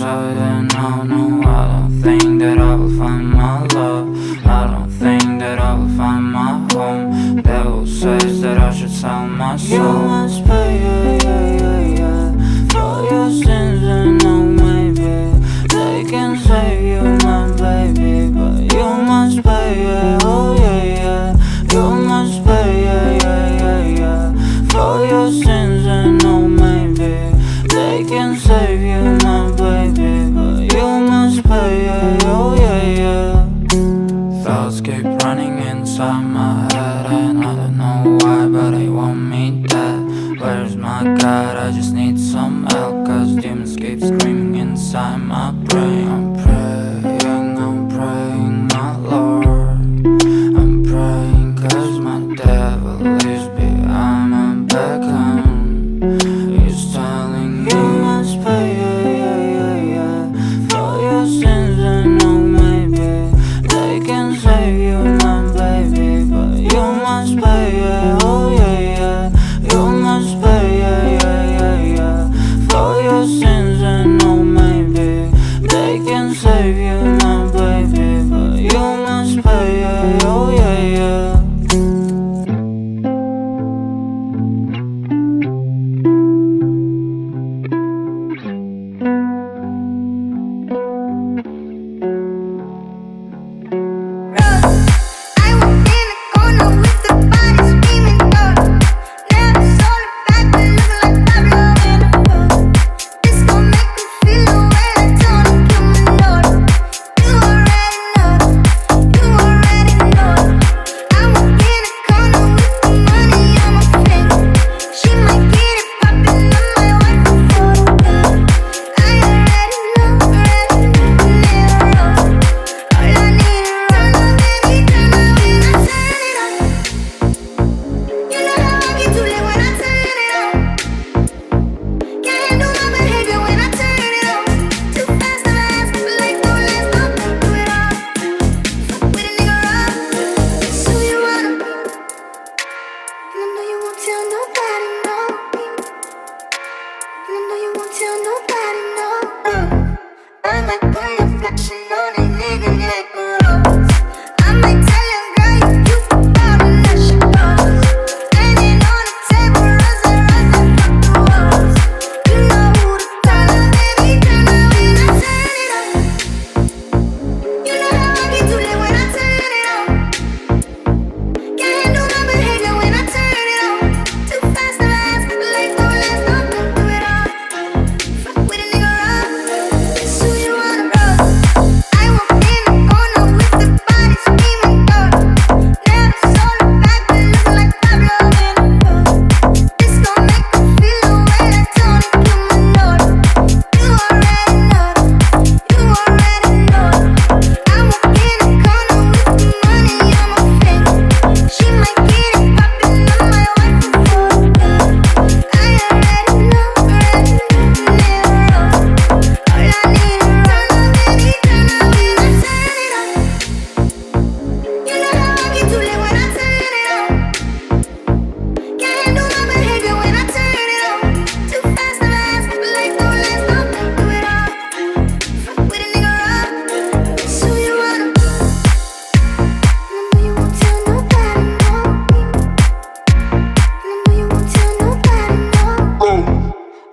outside and now, no, I don't think that I will find my love. I don't think that I will find my home. Devil says that I should sell my soul. You must pay, for your sins and no, maybe they can save you, my baby, but you must pay, oh yeah. You must pay, for your sins and no, maybe they can save you, my baby, but you must pay, oh yeah. Thoughts keep running inside my head and I don't know why, but they want me dead. Where's my God? I just need some help, cause demons keep screaming inside my brain. I'm praying, my Lord. I'm praying cause my devil is behind my back home. He's telling me you must pay, for your sins and no, maybe they can save you, my baby, but you must pay, oh yeah. You must pay, for your sins and no, maybe they can save you, my baby, but you must pay, oh yeah. I walk in the corner with the body screaming out. Never saw the back, but looking like Pablo in a book. This gon' make me feel the way like Tony Kimmel. You already know. I walk in the corner with the money on my finger. She might get it poppin', I might wipe her for the good. I already know, all I need is run up, baby, turn up when I turn it on. You know how I get too lit when I turn it on. Can't handle my behavior when I turn it on. Too fast to last, but like no last, don't do it all. Fuck with a nigga raw, it's who you wanna be. And I know you won't tell nobody, no. And I know you won't tell nobody, no. I might pull your flexin' on a nigga like a rose. I might tell him, girl, you about to let shit go. Standing on the table, rose, fuck the walls. You know who to call, baby, turn up when I turn it on. You know how I get too lit when I turn it on. Can't handle my behavior when I turn it on. Too fast to last, but like no last, don't do it all. Fuck with a nigga raw, it's who you wanna roll. I walk in the corner with the body screaming out. Never saw the back, but looking like Pablo in a book. This gon' make me feel the way like Tony Kimmel. You already know. I walk in the corner with the money on my finger. She might get it poppin', I might wipe her for the good. I already know, all I need is run up, baby, turn up when I turn it on. You know how I get too lit when I turn it on. Can't handle my behavior when I turn it on. Too fast to last, but like no last, don't do it all. Fuck with a nigga raw, it's who you wanna be. And I know you won't tell nobody, no. And I know you won't tell nobody, no.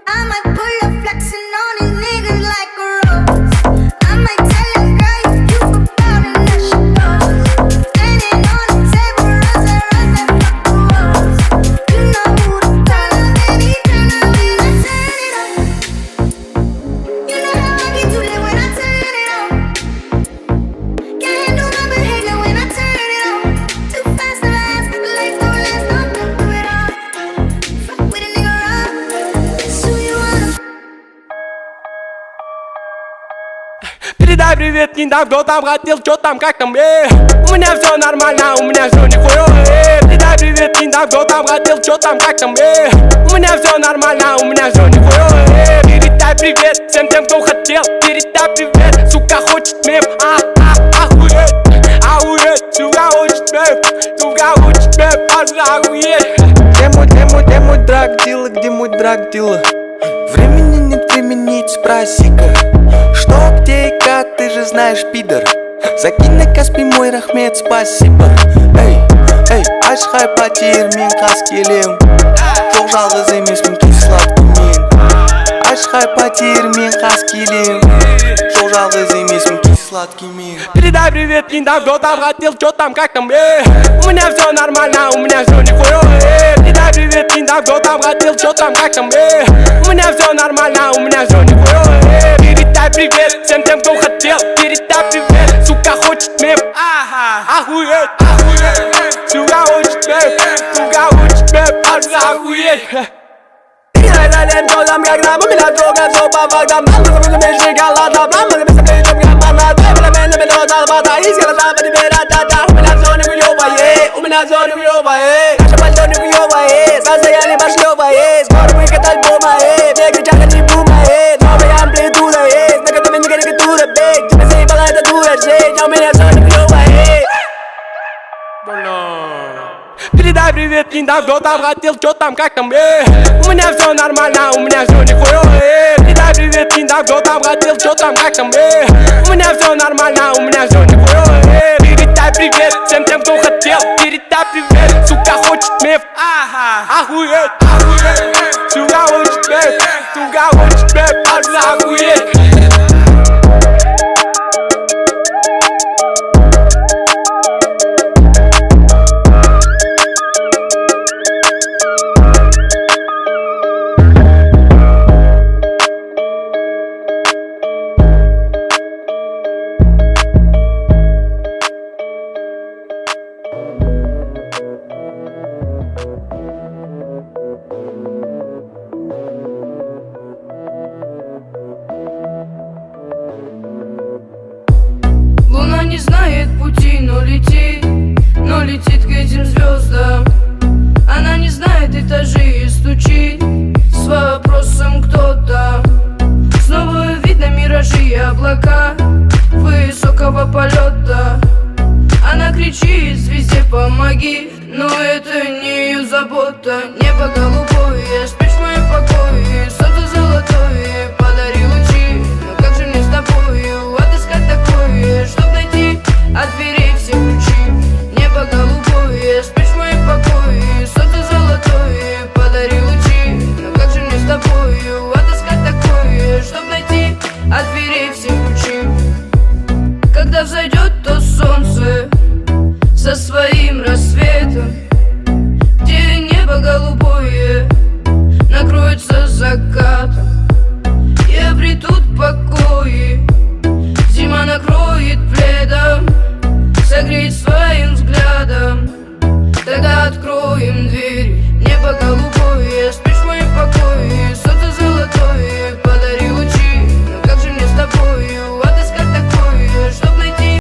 I might pull up flexin' on these niggas like a rose. I might tell him, girl, you about to let shit go. Standing on the table, rose, fuck the walls. You know who to call, baby, turn up when I turn it on. You know how I get too lit when I turn it on. Can't handle my behavior when I turn it on. Too fast to last, but like no last, don't do it all. Fuck with a nigga raw, it's who you wanna be. Передай привет, не там, кто там хотел, что там, как там, У меня все нормально, у меня все нихуя, Передай привет, не там, кто там хотел, что там, как там, У меня все нормально, у меня все нихуя, Передай привет всем тем, кто хотел, передай привет, сука хочет мем, охуеть, охуеть, сука хочет мем, сука хочет мем, охуеть. Где мой драг-дилла, где мой драг-дилла? Времени нет, времени заменить, спроси-ка, что, где и как, ты же знаешь, пидор. Закинь на Каспий мой рахмет, спасибо. Эй, эй, ашхай потер, мен қас келем. Жоқ жалғыз емеспін, күй сладкий мен. Ашхай потер, мен қас келем. Жоқ жалғыз емеспін, күй сладкий мен. Передай привет, киндам, кто там хотел, что там, как там, У меня все нормально, у меня все нихуя, Передай привет, киндам, кто там хотел, что там, как там, У меня все нормально, у меня все нихуя, Передай привет всем тем, кто хотел. Передай привет, сука хочет мем. Охуеть, сука хочет мем. Сука хочет мем, охуеть. Лен, кто там, как нам, у меня трогает все по фактам. Нам нужно быть шоколадом, нам нужно быть сокрытым, как манат. Мен зарплата, и сила по тебе ра-та-та. У меня все нихуёвое, у меня все нихуёвое. Наше пальто нихуёвое, состояние пошлёвое. Скоро выход альбома, все кричат, не бумае. Новая амплитуда есть, на которой не карикатура, бей. Тебе заебала эта дура, жить, а у меня все нихуёвое. Передай привет, киндам, кто там хотел, что там, как там, У меня все нормально, у меня все нихуя, Передай привет, киндам, кто там хотел, что там, как там, У меня все нормально, у меня все нихуя, Передай привет всем тем, кто хотел. Передай привет, сука хочет меф. Охуеть, сука хочет меф. Сука хочет меф, охуеть. Луна не знает пути, но летит к этим звездам. Она не знает этажей и стучит с вопросом кто-то. Снова видно миражи и облака высокого полета. Она кричит звезде помоги, но это не ее забота. Небо голубое, спишь в моем покое, солнце золотое, подари лучи. Но как же мне с тобою отыскать такое, чтоб найти от дверей все ключи? Небо голубое, спишь в моем покое, солнце золотое, подари лучи. Но как же мне с тобою отыскать такое, чтоб найти от дверей все ключи? Когда взойдет то солнце со своим рассветом, где небо голубое.